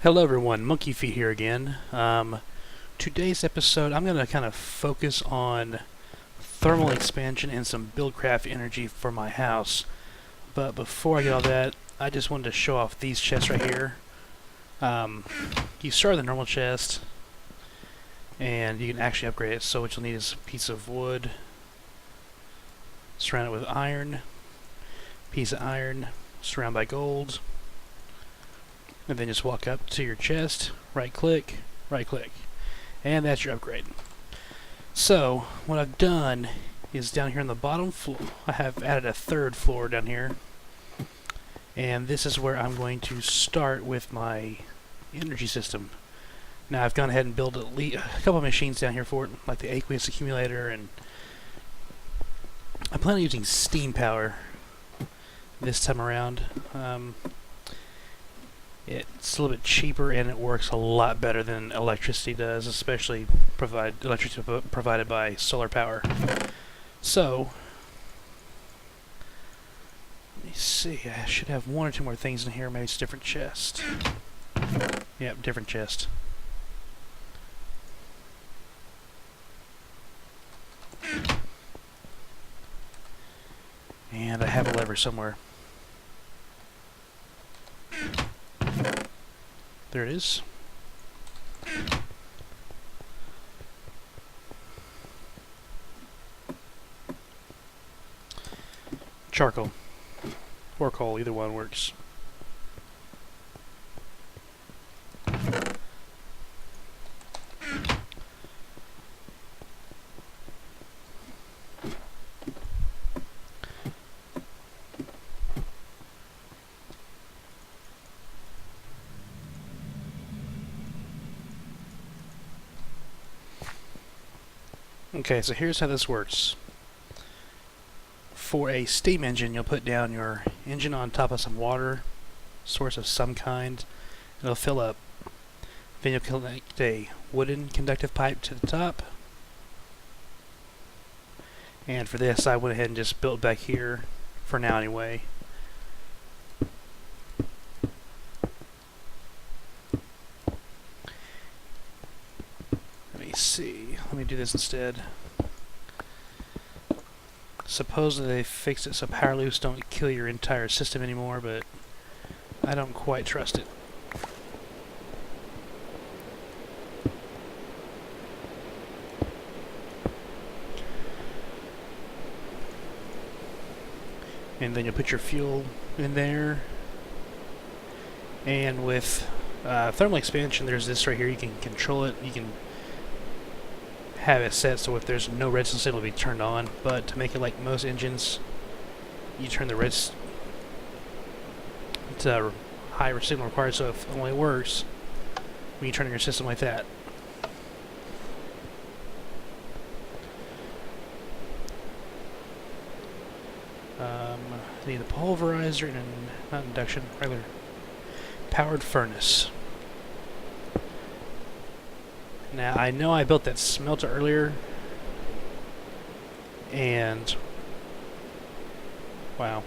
Hello everyone, MonkeyFeet here again. Today's episode, I'm going to kind of focus on thermal expansion and some BuildCraft energy for my house. But before I get all that, I just wanted to show off these chests right here. You start with the normal chest, and you can actually upgrade it. So what you'll need is a piece of wood, surround it with iron, piece of iron, surrounded by gold. And then just walk up to your chest, right click, and that's your upgrade. So what I've done is down here on the bottom floor, I have added a third floor down here, and this is where I'm going to start with my energy system. Now I've gone ahead and built a couple of machines down here for it, like the Aqueous accumulator, and I plan on using steam power this time around. It's a little bit cheaper and it works a lot better than electricity does, especially electricity provided by solar power. So, let me see, I should have one or two more things in here, maybe it's a different chest. Yep, different chest. And I have a lever somewhere. There it is. Charcoal. Or coal, either one works. Okay, so here's how this works. For a steam engine, you'll put down your engine on top of some water, source of some kind, and it'll fill up. Then you'll connect a wooden conductive pipe to the top. And for this, I went ahead and just built back here, for now anyway. Let me see. Let me do this instead. Supposedly they fixed it so power loops don't kill your entire system anymore, but I don't quite trust it. And then you'll put your fuel in there. And with thermal expansion, there's this right here. You can control it. You can have it set so if there's no redstone signal, it'll be turned on. But to make it like most engines, you turn the redstone to high signal required, so if it only works when you turn on your system like that. I need a pulverizer and not induction, regular powered furnace. Now, I know I built that smelter earlier, and wow.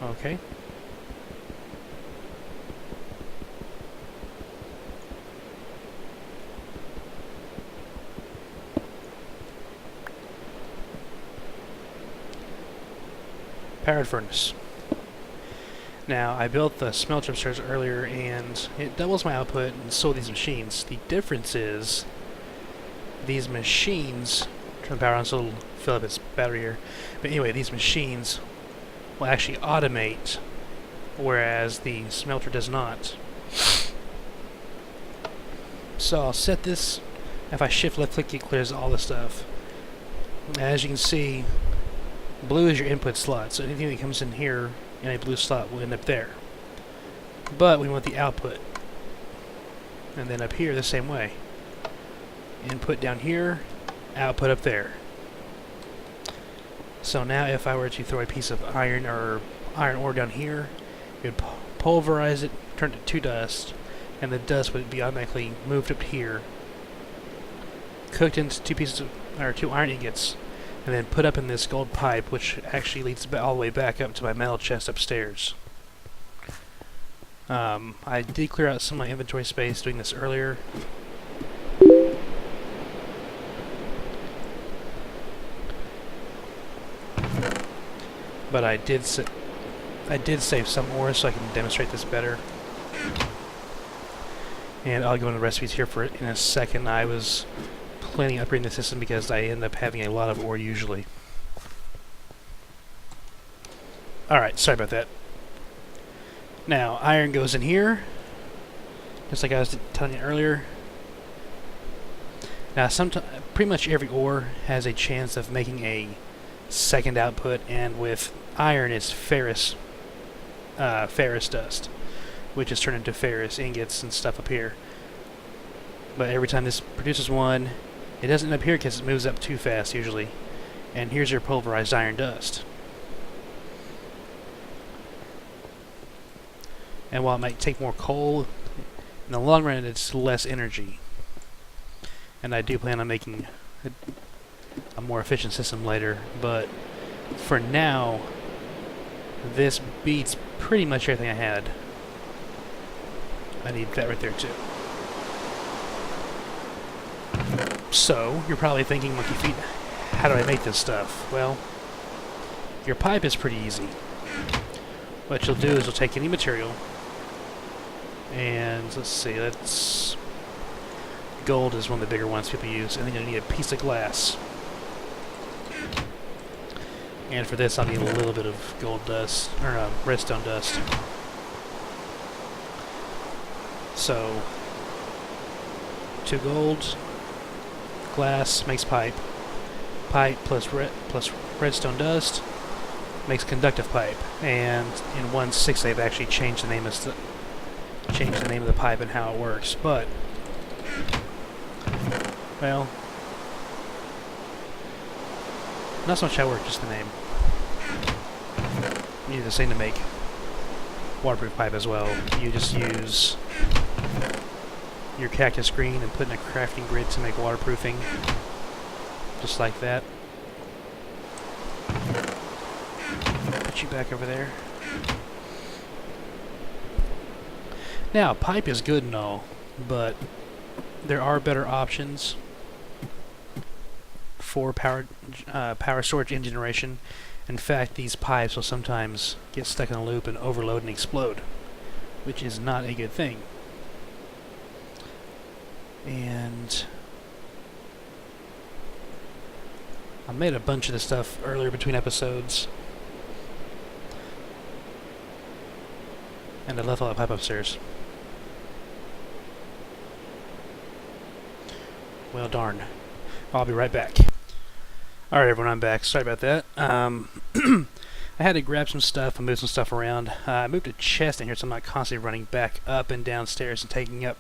Okay. Powered furnace. Now, I built the smelter upstairs earlier, and it doubles my output, and so these machines. The difference is, these machines, turn the power on so it'll fill up its battery here, but anyway, these machines will actually automate, whereas the smelter does not. So I'll set this, if I shift left click, it clears all the stuff. As you can see, blue is your input slot, so anything that comes in here in a blue slot will end up there. But we want the output. And then up here the same way. Input down here, output up there. So now if I were to throw a piece of iron or iron ore down here, it would pulverize it, turn it to dust, and the dust would be automatically moved up here, cooked into two iron ingots, and then put up in this gold pipe, which actually leads all the way back up to my metal chest upstairs. I did clear out some of my inventory space doing this earlier. But I did save some ore so I can demonstrate this better. And I'll go into the recipes here for it in a second. I was planning on upgrading the system because I end up having a lot of ore usually. Alright, sorry about that. Now, iron goes in here, just like I was telling you earlier. Now, pretty much every ore has a chance of making a second output, and with iron it's ferrous dust, which is turned into ferrous ingots and stuff up here. But every time this produces one, it doesn't end up here because it moves up too fast usually. And here's your pulverized iron dust. And while it might take more coal, in the long run it's less energy. And I do plan on making a more efficient system later, but for now, this beats pretty much everything I had. I need that right there too. So, you're probably thinking, MonkeyFeet, how do I make this stuff? Well, your pipe is pretty easy. What you'll do is you'll take any material, and let's see, gold is one of the bigger ones people use, and then you'll need a piece of glass. And for this I'll need a little bit of gold dust, or redstone dust. So, 2 gold, glass makes pipe. Pipe plus redstone dust makes conductive pipe. And in 1.6 they've actually changed the name of the pipe and how it works. But, well, not so much how it works, just the name. You need the same to make waterproof pipe as well. You just use your cactus green and put in a crafting grid to make waterproofing. Just like that. Put you back over there. Now, pipe is good and all, but there are better options for power storage and generation. In fact, these pipes will sometimes get stuck in a loop and overload and explode, which is not a good thing. And I made a bunch of this stuff earlier between episodes, and I left all that pipe upstairs. Well, darn. I'll be right back. Alright everyone, I'm back. Sorry about that. I had to grab some stuff and move some stuff around. I moved a chest in here so I'm not constantly running back up and downstairs and taking up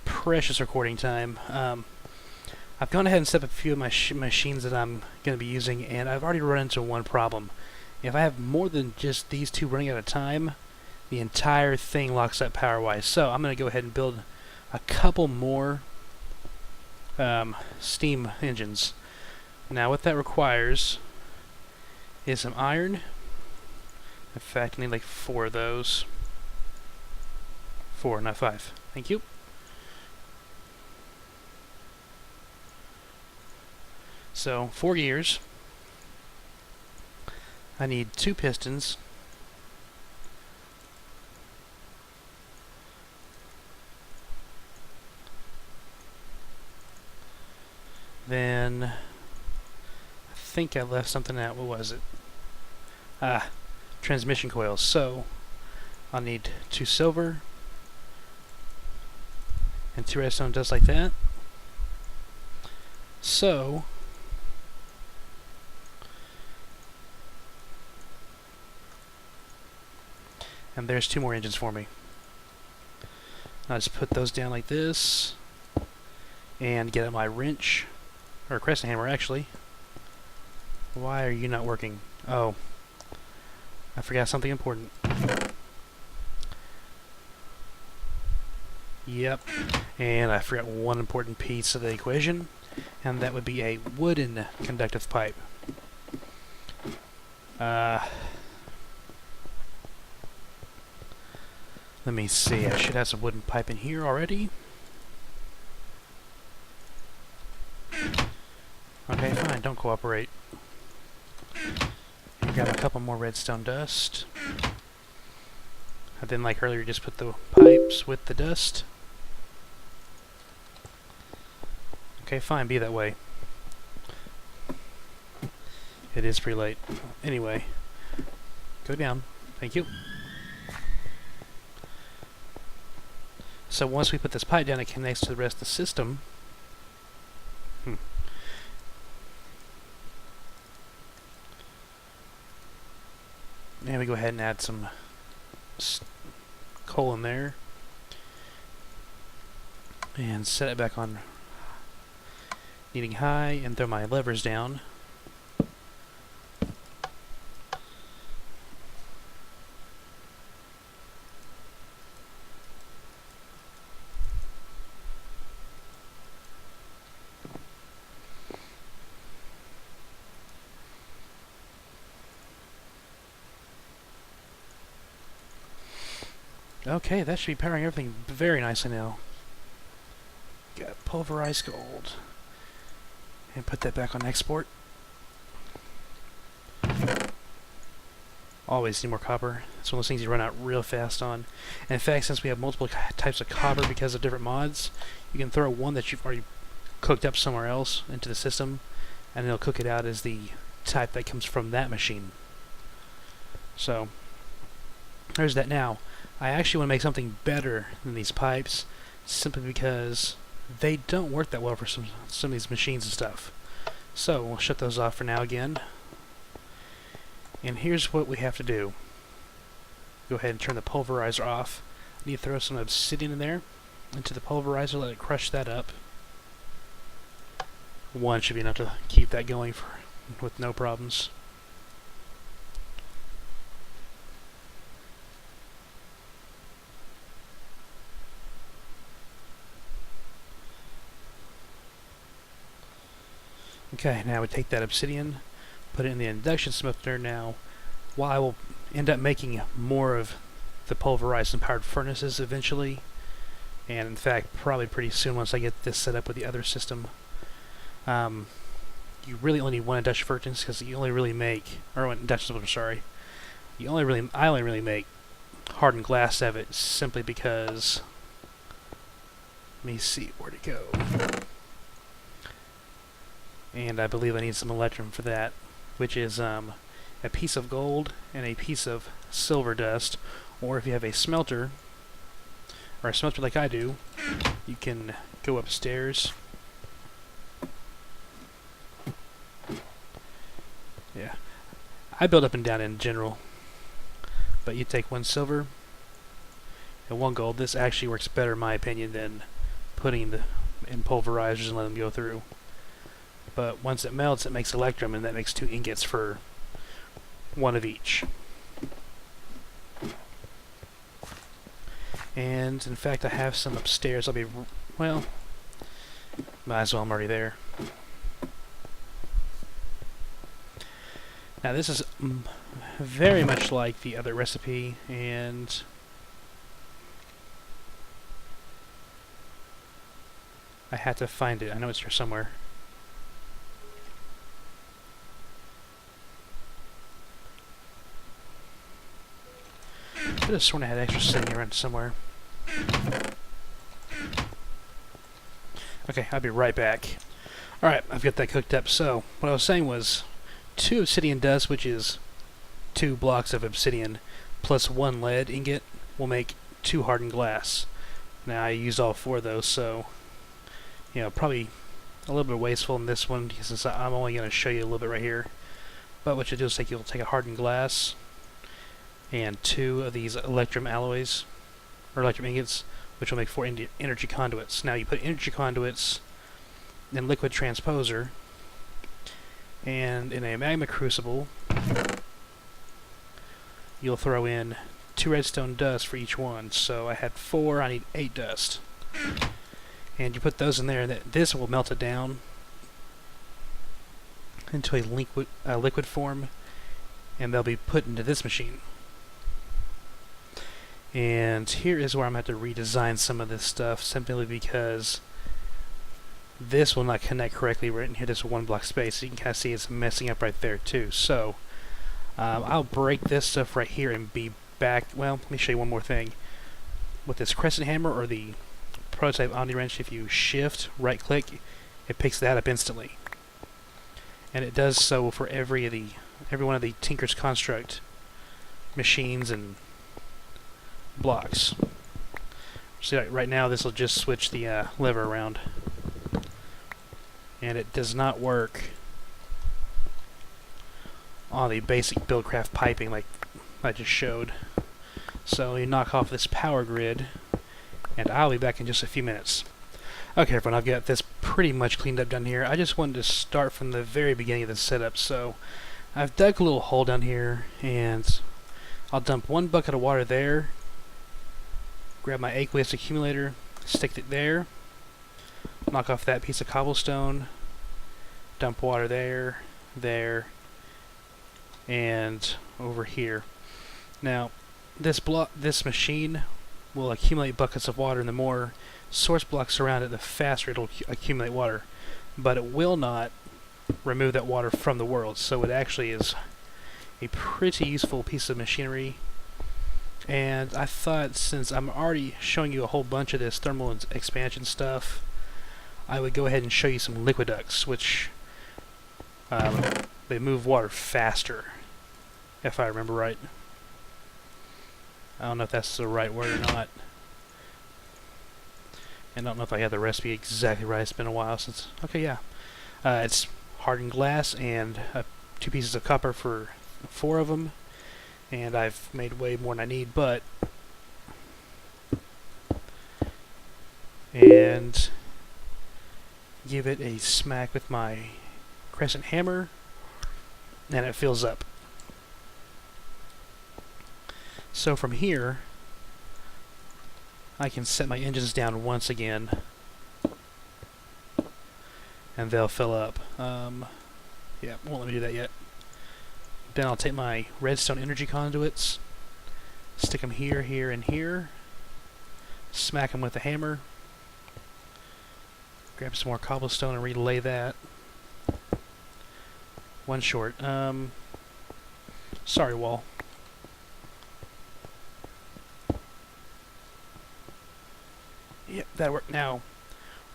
precious recording time. I've gone ahead and set up a few of my machines that I'm going to be using, and I've already run into one problem. If I have more than just these two running at a time, the entire thing locks up power-wise. So I'm going to go ahead and build a couple more steam engines. Now what that requires is some iron. In fact, I need like 4 of those. 4, not 5. Thank you. So, 4 gears. I need 2 pistons. Then I think I left something out. What was it? Transmission coils. So I'll need 2 silver and 2 redstone just like that. So and there's 2 more engines for me. I'll just put those down like this and get out my wrench, or crescent hammer actually. Why are you not working? Oh, I forgot something important. Yep, and I forgot one important piece of the equation, and that would be a wooden conductive pipe. Let me see, I should have some wooden pipe in here already. Okay, fine, don't cooperate. Grab a couple more redstone dust. And then, like earlier, just put the pipes with the dust. Okay, fine, be that way. It is pretty late. Anyway, go down. Thank you. So once we put this pipe down, it connects to the rest of the system. And we go ahead and add some coal in there. And set it back on needing high, and throw my levers down. Okay, that should be powering everything very nicely now. Got pulverized gold. And put that back on export. Always need more copper. It's one of those things you run out real fast on. And in fact, since we have multiple types of copper because of different mods, you can throw one that you've already cooked up somewhere else into the system, and it'll cook it out as the type that comes from that machine. So, there's that now. I actually want to make something better than these pipes, simply because they don't work that well for some of these machines and stuff. So we'll shut those off for now again. And here's what we have to do. Go ahead and turn the pulverizer off. I need to throw some obsidian in there into the pulverizer, let it crush that up. One should be enough to keep that going with no problems. Okay, now we take that obsidian, put it in the induction smelter now. While I will end up making more of the pulverized and powered furnaces eventually, and in fact probably pretty soon once I get this set up with the other system. You really only need one induction furnace because you only really make, or one induction smelter, sorry. I only really make hardened glass of it simply because. Let me see where to go. And I believe I need some electrum for that, which is a piece of gold and a piece of silver dust. Or if you have a smelter, or a smelter like I do, you can go upstairs. Yeah, I build up and down in general, but you take one silver and one gold. This actually works better in my opinion than putting the in pulverizers and letting them go through. But once it melts, it makes electrum, and that makes 2 ingots for one of each. And in fact, I have some upstairs. Well, might as well, I'm already there. Now this is very much like the other recipe, and I had to find it. I know it's here somewhere. I could have sworn I had extra sitting around somewhere. Okay, I'll be right back. Alright, I've got that cooked up. So, what I was saying was 2 obsidian dust, which is 2 blocks of obsidian, plus 1 lead ingot will make 2 hardened glass. Now, I used all 4 of those, so, you know, probably a little bit wasteful in this one, since I'm only going to show you a little bit right here. But what you do is you'll take a hardened glass and 2 of these electrum alloys, or electrum ingots, which will make 4 energy conduits. Now you put energy conduits in liquid transposer, and in a magma crucible, you'll throw in 2 redstone dust for each one. So I had 4, I need 8 dust. And you put those in there, and this will melt it down into a liquid form, and they'll be put into this machine. And here is where I'm going to have to redesign some of this stuff, simply because this will not connect correctly right in here. This one block space. So you can kind of see it's messing up right there too. So I'll break this stuff right here and be back. Well, let me show you one more thing. With this crescent hammer or the prototype Omni wrench, if you shift, right click, it picks that up instantly. And it does so for every one of the Tinker's Construct machines and blocks. See, right now this will just switch the lever around. And it does not work on the basic BuildCraft piping like I just showed. So you knock off this power grid, and I'll be back in just a few minutes. Okay, everyone, I've got this pretty much cleaned up down here. I just wanted to start from the very beginning of the setup. So I've dug a little hole down here, and I'll dump one bucket of water there, grab my Aqueous accumulator, stick it there, knock off that piece of cobblestone, dump water there, there, and over here. Now, this machine will accumulate buckets of water, and the more source blocks around it, the faster it'll accumulate water. But it will not remove that water from the world, so it actually is a pretty useful piece of machinery. And I thought, since I'm already showing you a whole bunch of this thermal expansion stuff, I would go ahead and show you some liquiducts, which they move water faster, if I remember right. I don't know if that's the right word or not. And I don't know if I have the recipe exactly right. It's been a while since... Okay, yeah. It's hardened glass and 2 pieces of copper for 4 of them. And I've made way more than I need, but... And... give it a smack with my crescent hammer, and it fills up. So from here, I can set my engines down once again, and they'll fill up. Yeah, won't let me do that yet. Then I'll take my redstone energy conduits, stick them here, here, and here, smack them with the hammer, grab some more cobblestone and relay that. One short. Sorry, wall. Yep, that worked. Now,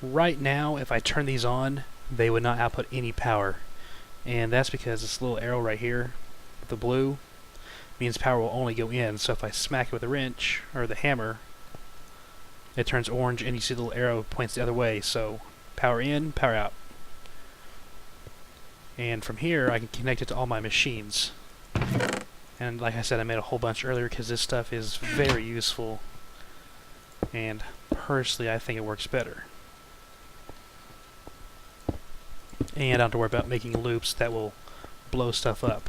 right now, if I turn these on, they would not output any power. And that's because this little arrow right here, the blue, means power will only go in. So if I smack it with a wrench, or the hammer, it turns orange, and you see the little arrow points the other way. So power in, power out. And from here, I can connect it to all my machines. And like I said, I made a whole bunch earlier because this stuff is very useful. And personally, I think it works better. And I don't have to worry about making loops that will blow stuff up.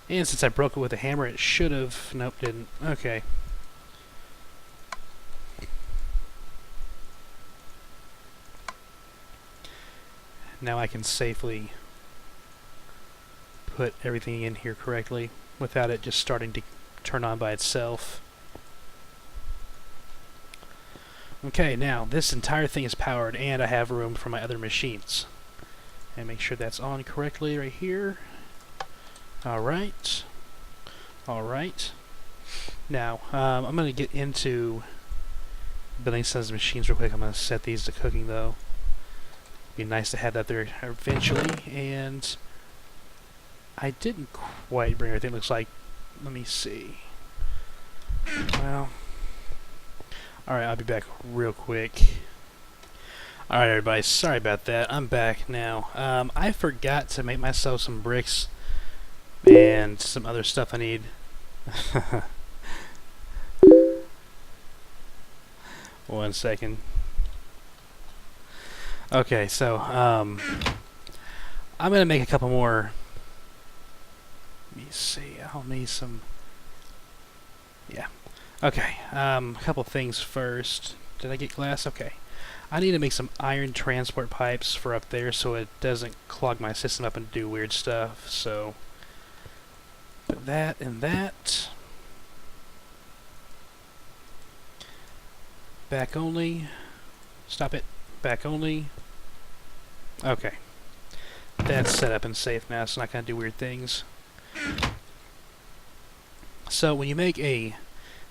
And since I broke it with a hammer, it should have... Nope, didn't. Okay. Now I can safely put everything in here correctly without it just starting to turn on by itself. Okay, now this entire thing is powered, and I have room for my other machines. And make sure that's on correctly right here. Alright. Alright. Now, I'm going to get into building some of these machines real quick. I'm going to set these to cooking, though. Be nice to have that there eventually. And I didn't quite bring everything. Looks like... Let me see. Well... Alright, I'll be back real quick. Alright, everybody. Sorry about that. I'm back now. I forgot to make myself some bricks and some other stuff I need. One second. Okay, so I'm gonna make a couple more. Let me see. I'll need some. Yeah. Okay. A couple things first. Did I get glass? Okay. I need to make some iron transport pipes for up there so it doesn't clog my system up and do weird stuff. So put that and that. Back only. Stop it. Back only. Okay. That's set up and safe now. It's not going to do weird things. So when you make a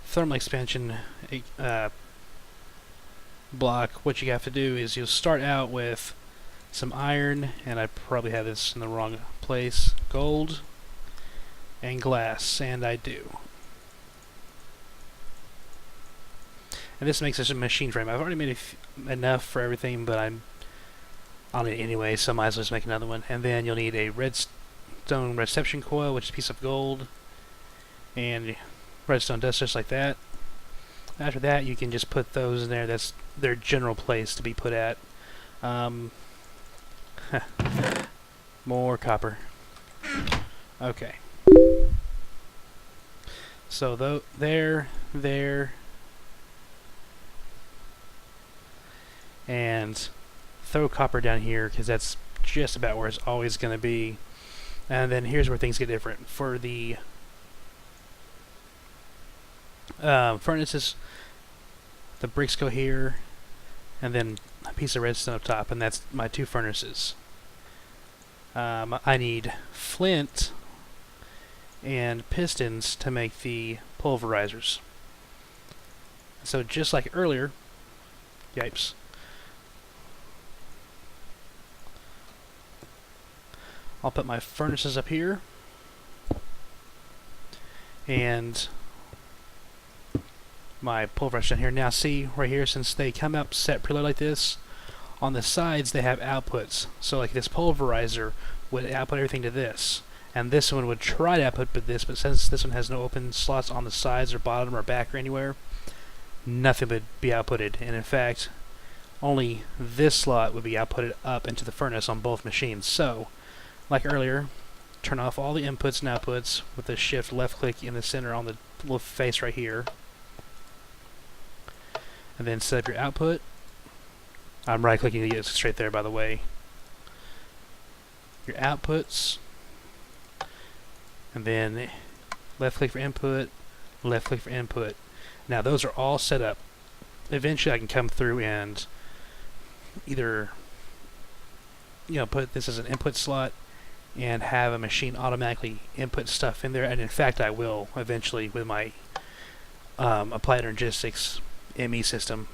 thermal expansion block, what you have to do is you'll start out with some iron, and I probably have this in the wrong place, gold, and glass, and I do. And this makes us a machine frame. I've already made enough for everything, but I'll need it anyway, so I might as well just make another one. And then you'll need a redstone reception coil, which is a piece of gold, and redstone dust just like that. After that, you can just put those in there. That's their general place to be put at. More copper. Okay. So there, and throw copper down here because that's just about where it's always going to be. And then here's where things get different. For the furnaces, the bricks go here, and then a piece of redstone up top, and that's my two furnaces. I need flint and pistons to make the pulverizers. So just like earlier, yipes. I'll put my furnaces up here, and my pulverizer down here. Now see, right here, since they come up set preload like this, on the sides they have outputs. So like this pulverizer would output everything to this, and this one would try to output this, but since this one has no open slots on the sides or bottom or back or anywhere, nothing would be outputted. And in fact, only this slot would be outputted up into the furnace on both machines. So like earlier, turn off all the inputs and outputs with the shift left click in the center on the little face right here. And then set up your output. I'm right clicking to get it straight there, by the way. Your outputs. And then left click for input, left click for input. Now those are all set up. Eventually I can come through and either put this as an input slot and have a machine automatically input stuff in there, and in fact I will eventually with my Applied Energistics ME system.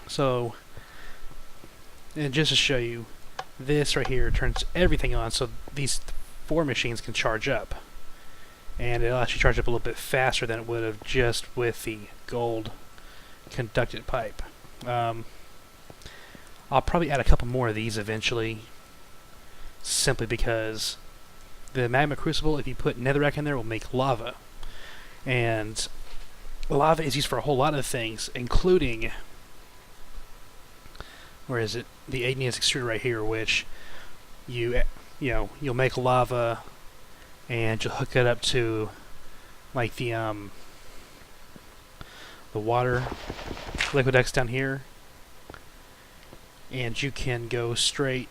So, and just to show you, this right here turns everything on so these 4 machines can charge up, and it'll actually charge up a little bit faster than it would have just with the gold conducted pipe. I'll probably add a couple more of these eventually, simply because the magma crucible, if you put netherrack in there, will make lava, and lava is used for a whole lot of things, including, where is it? The igneous extruder right here, which you'll make lava and you'll hook it up to like the water liquid ducts down here, and you can go straight,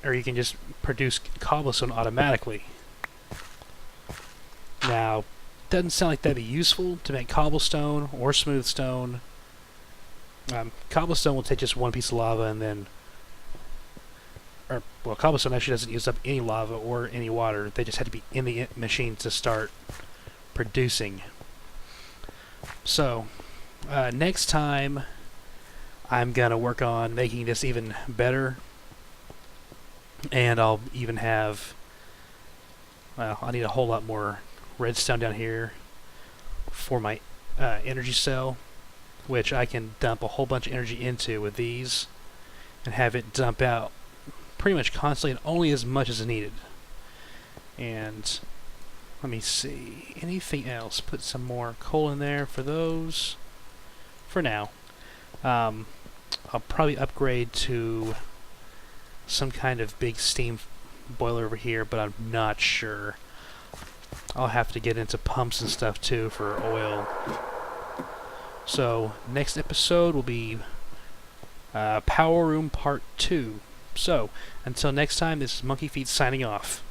or you can just produce cobblestone automatically. Now, doesn't sound like that'd be useful to make cobblestone or smooth stone. Cobblestone will take just one piece of lava and then, well, cobblestone actually doesn't use up any lava or any water. They just have to be in the machine to start producing. So, next time I'm gonna work on making this even better, and I'll even have, well, I need a whole lot more redstone down here for my energy cell, which I can dump a whole bunch of energy into with these and have it dump out pretty much constantly and only as much as needed. And let me see, anything else? Put some more coal in there for those for now. I'll probably upgrade to some kind of big steam boiler over here, but I'm not sure. I'll have to get into pumps and stuff too for oil. So next episode will be Power Room Part 2. So until next time, this is MonkeyFeet signing off.